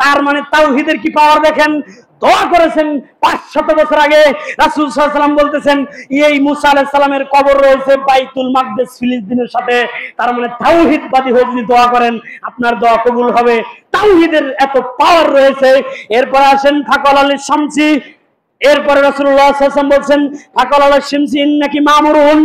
তার মানে তাওহীদের কি পাওয়ার দেখেন। দোয়া করেছেন 500 বছর আগে। রাসূল সাল্লাল্লাহু আলাইহি ওয়াসাল্লাম বলতেছেন এই মুসা আলাইহিস সালামের কবর রয়েছে বাইতুল মাকদিস ফিলিস্তিনের সাথে। তার মানে তাওহীদবাদী হয়ে যদি দোয়া করেন আপনার দোয়া কবুল হবে। তাওহীদের এত পাওয়ার রয়েছে। এরপর আসেন ফাকাল আলী শামসি। এরপরে রাসূলুল্লাহ সাল্লাল্লাহু আলাইহি ওয়াসাল্লাম বলছেন ফাকাল আলী শামসি ইন্নাকি মামুরুন।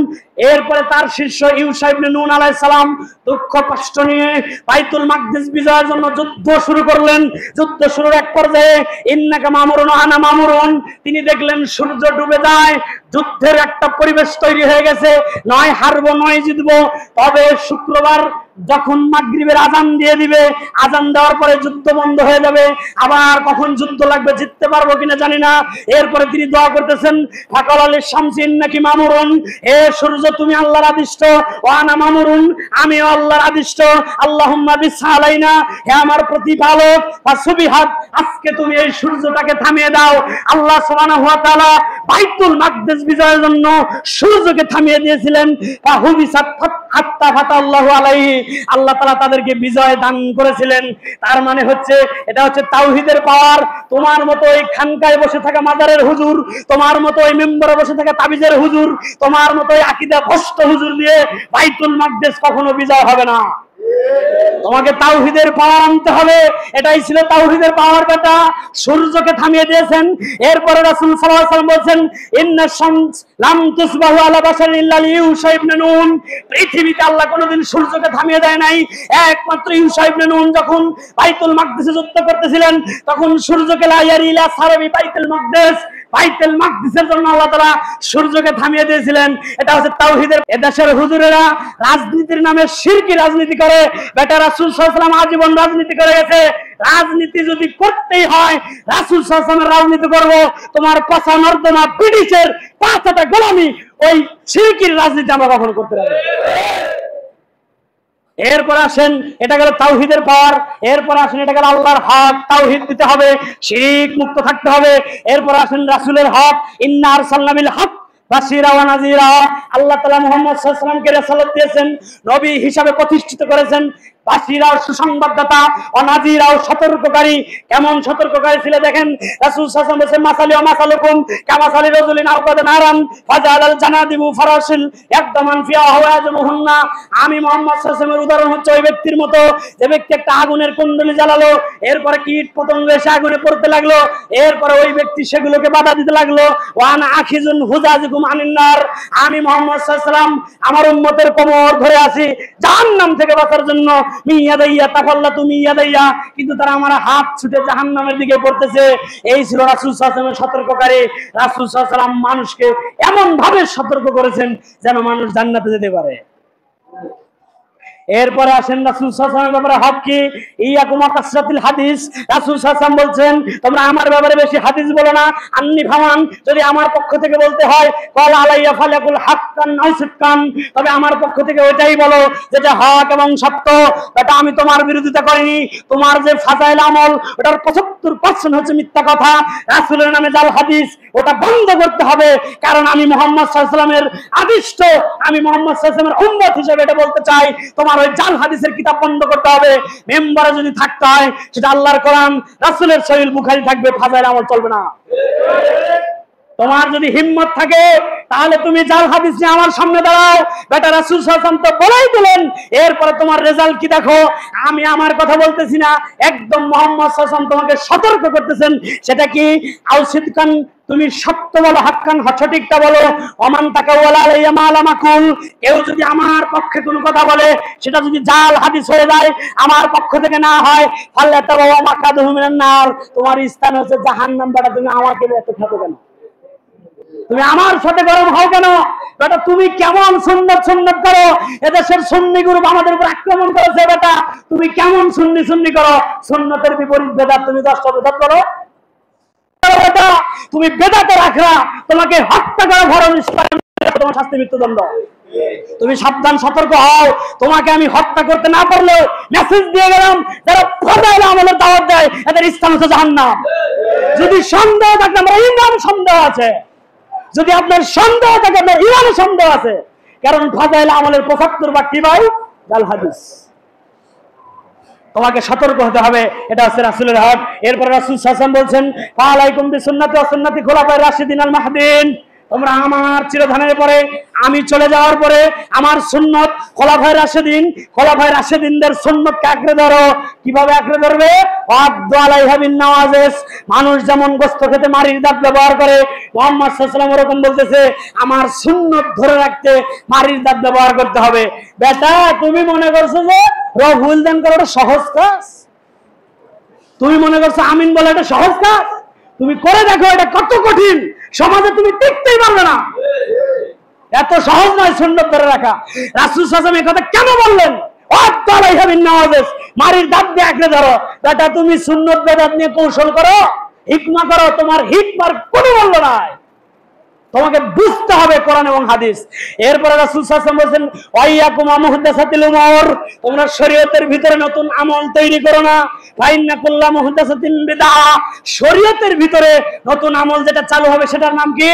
এরপরে তার শিষ্য ইউশা ইবনে নূন আলাইহিস সালাম দুঃখ কষ্ট নিয়ে বাইতুল মাকদিস বিজয়ের জন্য যুদ্ধ শুরু করলেন। যুদ্ধ শুরুর এক পর্যায়ে ইন্নাকা মামুরুন আনা মামুরুন, তিনি দেখলেন সূর্য ডুবে যায়। যুদ্ধের একটা পরিবেশ তৈরি হয়ে গেছে, নয় হারবো নয় জিতবো। তবে শুক্রবার যখন মাগরিবের আজান দিয়ে দিবে, আজান দেওয়ার পরে যুদ্ধ বন্ধ হয়ে যাবে। আবার কখন যুদ্ধ লাগবে, জিততে পারবো কিনা জানি না। এরপরে তিনি দোয়া করতেছেন ফাকাল আলী শামসি ইন্নাকি মামুরুন, এ সূর্য তুমি আল্লাহর আদিষ্ট, ওয়া আনা মামুরুন আমিও আল্লাহর আদিষ্ট। আল্লাহুম্মা বিসা আলাইনা, হে আমার প্রতিপালক, ফাসবিহাত, আজকে তুমি এই সূর্যটাকে থামিয়ে দাও। আল্লাহ সুবহানাহু ওয়া তাআলা বাইতুল মাকদিস বিজয়ের জন্য সূর্যকে থামিয়ে দিয়েছিলেন। ফাহুবিসাত হাত্তা ফাতাল্লাহু আলাইহি, আল্লাহ তাআলা তাদেরকে বিজয় দান করেছিলেন। তার মানে হচ্ছে এটা হচ্ছে তাওহীদের পাওয়ার। তোমার মতো এই খানকায় বসে থাকা মাজারের হুজুর, তোমার মতো এই মেম্বারে বসে থাকা তাবিজের হুজুর, তোমার মতো এই আকীদা ভ্রষ্ট হুজুর দিয়ে বাইতুল মাকদিস কখনো বিজয় হবে না। তোমাকে তাওহীদের পাওয়ার আনতে হবে। এটাই ছিল তাওহীদের পাওয়ার কথা। সূর্যকে থামিয়ে দিয়েছেন। এরপরে রাসূল সাল্লাল্লাহু আলাইহি ওয়াসাল্লাম বলেন ইন্না শামস লাম তুসবাহু আলা বাশারিন ইল্লা ইউশা ইবনে নুন, পৃথিবীতে আল্লাহ কোনোদিন সূর্যকে থামিয়ে দেয় নাই। একমাত্র ইউশা ইবনে নুন যখন বাইতুল মাকদিসে যুদ্ধ করতেছিলেন তখন সূর্যকে লা ইয়ারিলা সারাবি বাইতুল মাকদিস, বাইতুল মাকদিসের জন্য আল্লাহ তাআলা সূর্যকে থামিয়ে দিয়েছিলেন। এটা হচ্ছে তাওহীদের। এদেশের হুজুরেরা রাজনীতির নামে শিরকি রাজনীতি করে। বেটা রাসূল সাল্লাল্লাহু আলাইহি ওয়াসাল্লাম আজীবন রাজনীতি করে গেছে। রাজনীতি যদি করতেই হয় রাসূল সাল্লাল্লাহু আলাইহি ওয়াসাল্লামের রাজনীতি করব। তোমার পচা নর্দমা ব্রিটিশের পাঁচটা গোলামি, ওই শিরকির রাজনীতি আমরা কখনো করতে পারবো না। এরপর আসেন এটা গেল তাওহীদের পাওয়ার। এরপর আসেন এটা গেল আল্লাহর হক, তাওহীদ দিতে হবে, শিরক মুক্ত থাকতে হবে। এরপর আসেন রাসূলের হক, ইন্না আরসালনা বিল হক বাশীরা ওয়া নাযীরা। আল্লাহ তাআলা মুহাম্মদ সাল্লাল্লাহু আলাইহি ওয়াসাল্লামকে রাসূলত দিয়েছেন, নবী হিসাবে প্রতিষ্ঠিত করেছেন। বাশীরা সুসংবাদদাতা, ও নাযীরা সতর্ককারী। কেমন সতর্ককারী ছিল দেখেন, রাসূল সাল্লাল্লাহু আলাইহি ওয়াসাল্লাম বলেছেন মাসালি ওয়া মাসালুকুম কামাসালি রাজুলিন আওকাদা নারান ফাজালাল জানাদিবু ফারাসিল ইয়াকদামান ফিহা ওয়া ইয়াজমুহুন্না। আমি মুহাম্মদ সাল্লাল্লাহু আলাইহি ওয়াসাল্লামের উদাহরণ হচ্ছে ওই ব্যক্তির মতো যে ব্যক্তি একটা আগুনের কুণ্ডলী জ্বালালো, এরপরে কীট পতঙ্গ এসে আগুনে পড়তে লাগলো, এরপরে ওই ব্যক্তি সেগুলোকে বাধা দিতে লাগলো। ওয়ান আখিজুন হুজাজিকুম আনিন নার, আমি মুহাম্মদ সাল্লাল্লাহু আলাইহি ওয়াসাল্লাম আমার উম্মতের কোমর ধরে আছি জাহান্নাম থেকে বাঁচার জন্য। মিয়াদাইয়া তাফাল্লাতু মিয়াদাইয়া, কিন্তু তারা আমার হাত ছুটে জাহান্নামের দিকে পড়তেছে। এই ছিল রাসূল সাল্লাল্লাহু আলাইহি ওয়াসাল্লামের সতর্ককারী। রাসূল সাল্লাল্লাহু আলাইহি ওয়াসাল্লাম মানুষকে এমন ভাবে সতর্ক করেছেন যেন মানুষ জান্নাতে যেতে পারে। এরপরে আসেন রাসূল সাল্লাল্লাহু আলাইহি ওয়াসাল্লামের ব্যাপারে হক কি, ইয়াকুম কাসরাতুল হাদিস। রাসূল সাল্লাল্লাহু আলাইহি ওয়াসাল্লাম বলছেন তোমরা আমার ব্যাপারে বেশি হাদিস বলো না, আন্নি ফামান, যদি আমার পক্ষ থেকে বলতে হয় ক্বাল আলাইয়া ফালাকুল হাক্কান আও সিদকান, তবে আমার পক্ষ থেকে ওইটাই বলো যেটা হক এবং সত্য। এটা আমি তোমার বিরোধিতা করিনি। তোমার যে ফাজাইল আমল ওটার 75% হচ্ছে মিথ্যা কথা, রাসূলের নামে জাল হাদিস, ওটা বন্ধ করতে হবে। কারণ আমি মুহাম্মদ সাল্লাল্লাহু আলাইহি ওয়াসাল্লামের আদিষ্ট, আমি মুহাম্মদ সাল্লাল্লাহু আলাইহি ওয়াসাল্লামের উম্মত হিসেবে এটা বলতে চাই। তোমার ওই জাল হাদিসের কিতাব বন্ধ করতে হবে। মেম্বারে যদি থাকতে হয় সেটা আল্লাহর কোরআন, রাসূলের সহিহ বুখারী থাকবে, ফাজাইল আমল চলবে না। তোমার যদি হিম্মত থাকে তাহলে তুমি জাল হাদিস নিয়ে আমার সামনে দাঁড়াও। বেটা রাসূল সাল্লাল্লাহু আলাইহি ওয়াসাল্লাম তো বলেই দিলেন। এরপরে তোমার রেজাল্ট কি দেখো। আমি আমার কথা বলতেছি না, একদম মুহাম্মদ সাল্লাল্লাহু আলাইহি ওয়াসাল্লাম তোমাকে সতর্ক করতেছেন। সেটা কি, আও সিদকান, তুমি সত্য বলো, হাক্কান সঠিকটা বলো। ওমান তাকাওয়ালা আলাইয়া মালা মাকুল, কেউ যদি আমার পক্ষে কোনো কথা বলে সেটা যদি জাল হাদিস হয়ে যায়, আমার পক্ষ থেকে না হয়, ফাল্লাতাবা ওয়া মাকাদুহু মিনান নার, তোমার স্থান হচ্ছে জাহান্নাম। বেটা তুমি আমাকে এত খাতো কেন? তুমি আমার সাথে গরম হও কেন? বেটা তুমি কেমন সুন্নত সুন্নত করো? এদেশের সুন্নি গ্রুপ আমাদের উপর আক্রমণ করেছে। বেটা তুমি কেমন সুন্নি সুন্নি করো? সুন্নতের বিপরীত বেদাত, তুমি 10টা বেদাত করো। বেটা তুমি বেদাতে রাখা, তোমাকে হত্যা করা ফরজ, তোমার শাস্তি মৃত্যুদণ্ড। তুমি সাবধান, সতর্ক হও। তোমাকে আমি হত্যা করতে না পারলেও মেসেজ দিয়ে গেলাম, যারা ফাজাইল আমলের দাওয়াত দেয় এদের স্থান হচ্ছে জাহান্নাম। যদি সন্দেহ থাকে, আমার ইমান সন্দেহ আছে, যদি আপনার সন্দেহ থাকে আপনার ইমানে সন্দেহ আছে। কারণ ফাজাইল আমলের 75 ভাগ কি ভাই? জাল হাদিস। তোমাকে সতর্ক হতে হবে, এটা হচ্ছে রাসূলের হক। এরপর রাসূল সাল্লাল্লাহু আলাইহি ওয়াসাল্লাম বলছেন, ফালাইকুম বিসুন্নতি ওয়া সুন্নতি খুলাফায়ে রাশিদিন আল মাহদিন, তোমরা আমার চিরধানের পরে, আমি চলে যাওয়ার পরে আমার সুন্নত খোলাফায়ে রাশিদিনদের সুন্নতকে আঁকড়ে ধরো। কিভাবে আঁকড়ে ধরবে? ওয়াদু আলাইহা বিন নওয়াজিস, মানুষ যেমন গোশত খেতে মাড়ির দাঁত ব্যবহার করে, মুহাম্মদ সাল্লাল্লাহু আলাইহি ওয়াসাল্লাম ওরকম বলতেছে আমার সুন্নত ধরে রাখতে মাড়ির দাঁত ব্যবহার করতে হবে। বেটা, তুমি মনে করছো যে রহুল দান করাটা সহজ কাজ? তুমি মনে করছো আমিন বলা এটা সহজ কাজ? তুমি করে দেখো এটা কত কঠিন। সমাজে তুমি টিকতেই পারবে না, এত সহজ নয় সুন্নত ধরে রাখা। রাসূল সাল্লাল্লাহু আলাইহি ওয়াসাল্লাম এই কথা কেন বললেন? ওয়াদু আলাইহা বিন নওয়াজিস, মারির দাঁত দিয়ে আঁকড়ে ধরো। বেটা, তুমি সুন্নত বেদাত নিয়ে কৌশল করো, হিকমা করো, তোমার হিকমার কোনো মূল্য নাই। তোমাকে বুঝতে হবে কোরআন এবং হাদিস। এরপরে রাসূল সাল্লাল্লাহু আলাইহি ওয়াসাল্লাম বলেন, ওয়াইয়াকুম মুহদাসাতিল উমুর, তোমরা শরীয়তের ভিতরে নতুন আমল তৈরি করো না। ফাইন্না কুল্লা মুহদাসাতিন বিদআহ, শরীয়তের ভিতরে নতুন আমল যেটা চালু হবে সেটার নাম কি?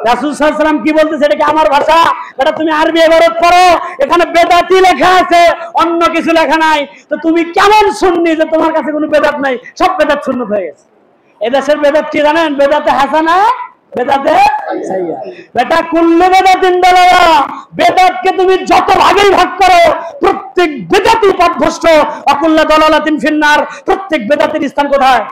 রাসূল সাল্লাল্লাহু আলাইহি ওয়াসাল্লাম কি বলতেছে? এটা কি আমার ভাষা? এটা তুমি আরবি ইবারত করো, এখানে বেদাতি লেখা আছে, অন্য কিছু লেখা নাই। তো তুমি কেমন সুন্নি যে তোমার কাছে কোনো বেদাত নাই, সব বেদাত সুন্নত হয়ে গেছে? এদেশের বেদাত কি জানেন? বেদাতে হাসানা, বেদাতে সাইয়্যা। বেটা, কুল্লু বেদাতিন দালালা, বেদাতকে তুমি যত ভাগেই ভাগ করো, প্রত্যেক বেদাতি পথভ্রষ্ট। ওয়াকুল্লু দালালাতিন ফিন্নার, প্রত্যেক বেদাতের স্থান কোথায়?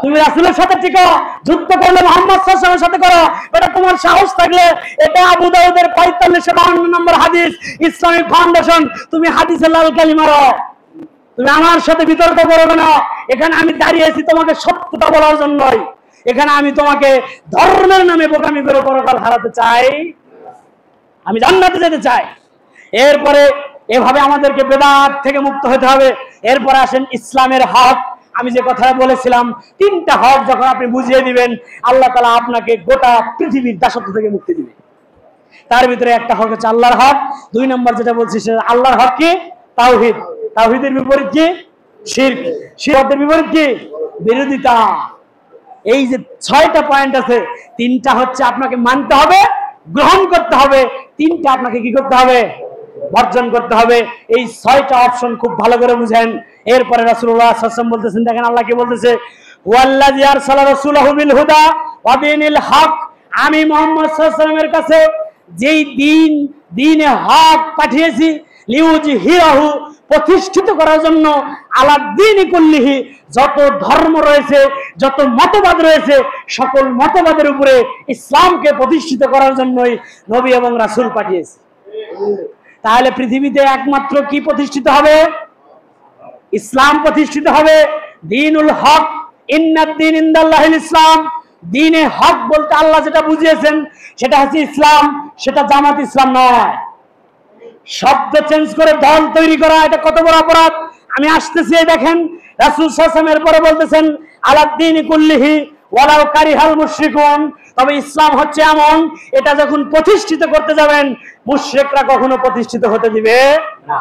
তুমি রাসূলের সাথে টিকো, যুদ্ধ করলে মুহাম্মদ সাল্লাল্লাহু আলাইহি ওয়াসাল্লামের সাথে করো। এটা তোমার সাহস থাকলে, এটা আবু দাউদের 4552 নম্বর হাদিস, ইসলামিক ফাউন্ডেশন। তুমি হাদিসে লাল কালি মারো, তুমি আমার সাথে বিতর্ক করবে না। এখানে আমি দাঁড়িয়েছি তোমাকে সত্যটা বলার জন্যই। এখানে আমি তোমাকে ধর্মের নামে বোকামি করে পরকাল হারাতে চাই, আমি জান্নাতে যেতে চাই। এরপরে এভাবে আমাদেরকে বেদাত থেকে মুক্ত হতে হবে। এরপরে আসেন ইসলামের হক। আমি যে কথা বলেছিলাম, 3টা হক যখন আপনি বুঝিয়ে দিবেন, আল্লাহ তাআলা আপনাকে গোটা পৃথিবীর দাসত্ব থেকে মুক্তি দিবে। তার ভিতরে একটা হক হচ্ছে আল্লাহর হক। 2 নম্বর যেটা বলছি সেটা আল্লাহর হক কি? তাওহীদ। তাওহীদের বিপরীত কি? শিরক। শিরকের বিপরীত কি? বিরোধিতা। এই যে 6টা পয়েন্ট আছে, 3টা হচ্ছে আপনাকে মানতে হবে, গ্রহণ করতে হবে, 3টা আপনাকে কি করতে হবে? বর্জন করতে হবে। এই 6টা অপশন খুব ভালো করে বুঝেন। এরপরে রাসূলুল্লাহ সাল্লাল্লাহু আলাইহি ওয়াসাল্লাম বলতেছেন, দেখেন আল্লাহ কি বলতেছে, ওয়াল্লাযী আরসালা রাসূলাহু বিল হুদা ওয়া দীনিল হক, আমি মুহাম্মদ সাল্লাল্লাহু আলাইহি ওয়াসাল্লামের কাছে যেই দ্বীনে হক পাঠিয়েছি, লিউজহিরাহু, প্রতিষ্ঠিত করার জন্য, আলা দ্বীনি কুল্লিহি, যত ধর্ম রয়েছে, যত মতবাদ রয়েছে, সকল মতবাদের উপরে ইসলামকে প্রতিষ্ঠিত করার জন্যই নবী এবং রাসূল পাঠিয়েছি। তাহলে পৃথিবীতে একমাত্র কি প্রতিষ্ঠিত হবে? ইসলাম প্রতিষ্ঠিত হবে। দ্বীনুল হক, ইন্নাদ দ্বীন ইনদাল্লাহিল ইসলাম। দ্বীনে হক বলতে আল্লাহ যেটা বুঝিয়েছেন সেটা হচ্ছে ইসলাম, সেটা জামাত ইসলাম নয়। শব্দ চেঞ্জ করে দল তৈরি করা, এটা কত বড় অপরাধ। আমি আসতেছি, দেখেন রাসূল সাল্লাল্লাহু আলাইহি ওয়াসাল্লামের পরে বলতেছেন, আলা দ্বীনি কুল্লিহি ওয়ালাউ কারিহাল মুশরিকুন। তবে ইসলাম হচ্ছে এমন, এটা যখন প্রতিষ্ঠিত করতে যাবেন, মুশরিকরা কখনো প্রতিষ্ঠিত হতে দিবে না।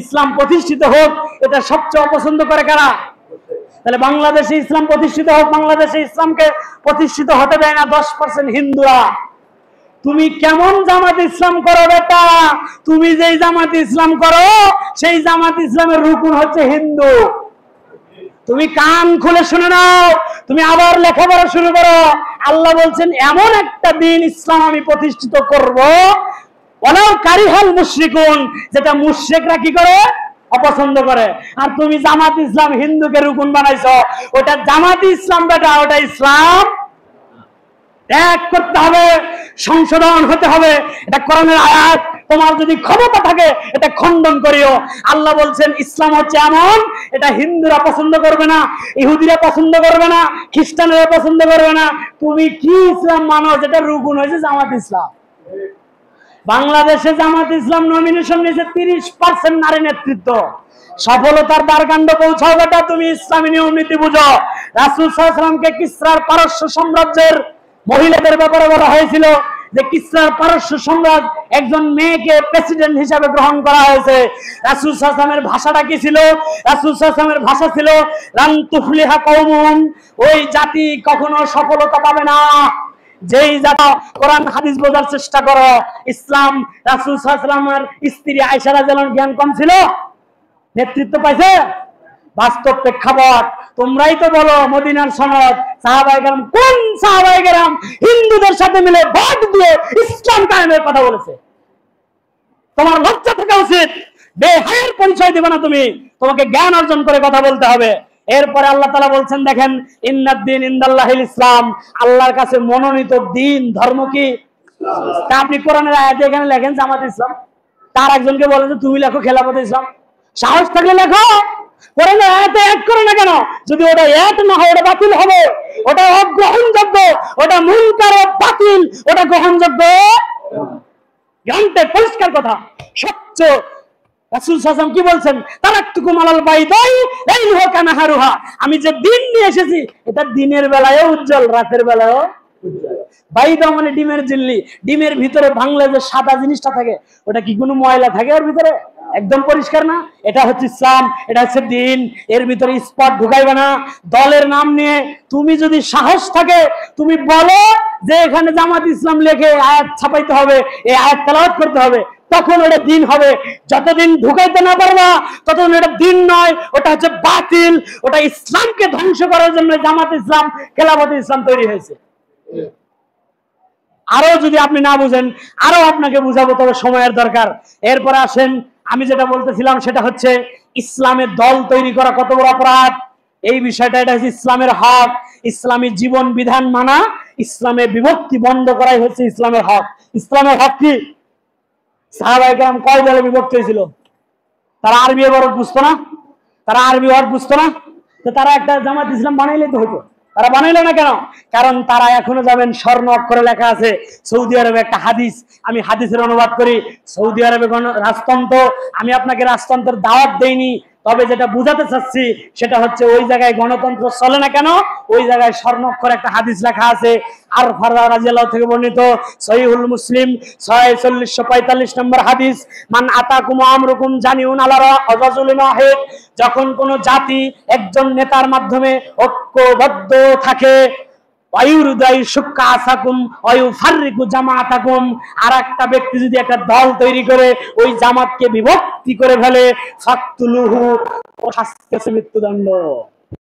ইসলাম প্রতিষ্ঠিত হোক, এটা সবচেয়ে অপছন্দ করে কারা? তাহলে বাংলাদেশে ইসলাম প্রতিষ্ঠিত হোক, বাংলাদেশে ইসলামকে প্রতিষ্ঠিত হতে দেয় না 10% হিন্দুরা। তুমি কেমন জামাত ইসলাম করো বেটা? তুমি যেই জামাত ইসলাম করো, সেই জামাত ইসলামের রুকুন হচ্ছে হিন্দু। তুমি কান খুলে শুনে নাও, তুমি আবার লেখাপড়া শুরু করো। আল্লাহ বলছেন এমন একটা দিন ইসলাম আমি প্রতিষ্ঠিত করব, ওয়ালাউ কারিহাল মুশরিকুন, যেটা মুশরিকরা কি করে? অপছন্দ করে। আর তুমি জামাত ইসলাম হিন্দুকে রুকুন বানাইছো, ওটা জামাত ইসলাম বেটা, ওটা ইসলাম। ত্যাগ করতে হবে, সংশোধন হতে হবে। এটা কোরআনের আয়াত। তোমার যদি ক্ষমতা থাকে এটা খণ্ডন করিও। আল্লাহ বলছেন ইসলাম হচ্ছে এমন, এটা হিন্দুরা পছন্দ করবে না, ইহুদিরা পছন্দ করবে না, খ্রিস্টানেরা পছন্দ করবে না। তুমি কি ইসলাম মানো যেটা রুকুন হয়েছে জামাত ইসলাম? বাংলাদেশে জামাত ইসলাম নমিনেশন নিয়েছে 30% নারী নেতৃত্ব। সফলতার দ্বারকাণ্ড পৌঁছাও বেটা, তুমি ইসলামী নিয়ম নীতি বুঝো। রাসূল সাল্লাল্লাহু আলাইহি ওয়াসাল্লামকে কিসরার পারস্য সাম্রাজ্যের মহিলাদের ব্যাপারে বলা হয়েছিল যে কিসরার পারস্য সম্রাট একজন মেয়েকে প্রেসিডেন্ট হিসাবে গ্রহণ করা হয়েছে। রাসূল সাল্লাল্লাহু আলাইহি ওয়াসাল্লামের ভাষাটা কি ছিল? রাসূল সাল্লাল্লাহু আলাইহি ওয়াসাল্লামের ভাষা ছিল, লান তুফলিহা কওমুন, ওই জাতি কখনো সফলতা পাবে না যেই জাতি। কোরআন হাদিস বোঝার চেষ্টা করো। ইসলাম, রাসূল সাল্লাল্লাহু আলাইহি ওয়াসাল্লামের স্ত্রী আয়েশা রাদিয়াল্লাহু আনহার জ্ঞান কম ছিল? নেতৃত্ব পাইছে? বাস্তব প্রেক্ষাপট তোমরাই তো বলো। মদিনার সনদ, সাহাবায়ে কেরাম, কোন সাহাবায়ে কেরাম হিন্দুদের সাথে মিলে ভোট দিয়ে ইসলাম কায়েমের কথা বলেছে? তোমার লজ্জা থাকা উচিত। বেহায়ের পরিচয় দেবে না তুমি, তোমাকে জ্ঞান অর্জন করে কথা বলতে হবে। এরপরে আল্লাহ তাআলা বলছেন, দেখেন, ইন্নাদ-দীন ইনদাল্লাহিল ইসলাম, আল্লাহর কাছে মনোনীত দিন ধর্ম কি? তা আপনি কোরআনের আয়াতে এখানে লেখেন জামাত ইসলাম, তার একজনকে বলেন যে তুমি লেখো খেলাফত ইসলাম। সাহস থাকলে লেখো, কোরআনের আয়াতে এক করে না কেন? যদি ওটা এক না হয় ওটা বাতিল হবে, ওটা অগ্রহণযোগ্য, ওটা মুনকার ও বাতিল, ওটা গ্রহণযোগ্য জানতে পরিষ্কার কথা, স্বচ্ছ। রাসূল সাল্লাল্লাহু আলাইহি ওয়াসাল্লাম কি বলছেন? তারাকতুকুম আলাল বাইদাই লাইলুহা কানাহারুহা, আমি যে দিন নিয়ে এসেছি এটা দিনের বেলায়ও উজ্জ্বল, রাতের বেলায়ও উজ্জ্বল। বাইদা মানে ডিমের ঝিল্লি, ডিমের ভিতরে ভাঙলে যে সাদা জিনিসটা থাকে ওটা কি কোনো ময়লা থাকে ওর ভিতরে? একদম পরিষ্কার না? এটা হচ্ছে ইসলাম, এটা হচ্ছে দিন। এর ভিতরে স্পট ঢুকাইবে না। দলের নাম নিয়ে তুমি যদি সাহস থাকে তুমি বলো যে এখানে জামাত ইসলাম লেখে আয়াত ছাপাইতে হবে, এই আয়াত তেলাওয়াত করতে হবে, তখন ওটা দিন হবে। যতদিন ঢুকাইতে না পারবা ততদিন এটা দিন নয়, ওটা হচ্ছে বাতিল। ওটা ইসলামকে ধ্বংস করার জন্য জামাত ইসলাম, খেলাফত ইসলাম তৈরি হয়েছে। আরো যদি আপনি না বুঝেন আরো আপনাকে বুঝাবো, তবে সময়ের দরকার। এরপরে আসেন, আমি যেটা বলতেছিলাম সেটা হচ্ছে ইসলামের দল তৈরি করা কত বড় অপরাধ। এই বিষয়টা, এটা হচ্ছে ইসলামের হক। ইসলামী জীবন বিধান মানা, ইসলামের বিভক্তি বন্ধ করাই হচ্ছে ইসলামের হক। ইসলামের হক কি? সাহাবায়ে কেরাম কয় দলে বিভক্ত হয়েছিল? তারা আরবি ওয়ার্ড বুঝতো না, তারা আরবি ওয়ার্ড বুঝতো না, তো তারা একটা জামাত ইসলাম বানাইলে তো হতো। তারা বানাইলো না কেন? কারণ তারা এখনো যাবেন, স্বর্ণ অক্ষরে লেখা আছে সৌদি আরবে একটা হাদিস, আমি হাদিসের অনুবাদ করি। সৌদি আরবে রাজতন্ত্র, আমি আপনাকে রাজতন্ত্রের দাওয়াত দেইনি, তবে যেটা বুঝাতে চাচ্ছি সেটা হচ্ছে ওই জায়গায় গণতন্ত্র চলে না কেন? ওই জায়গায় স্বর্ণ অক্ষরে একটা হাদিস লেখা আছে। আর ফাররা রাদিয়াল্লাহু থেকে বর্ণিত সহিহুল মুসলিম 4645 নম্বর হাদিস, মান আতাকুম আমরুকুম জানিউন আলা রাজুলিন ওয়াহিদ, যখন কোন জাতি একজন নেতার মাধ্যমে ঐক্যবদ্ধ থাকে, আর একটা ব্যক্তি যদি একটা দল তৈরি করে ওই জামাতকে বিভক্তি করে ফেলে, ফাকতুলুহু, মৃত্যুদণ্ড।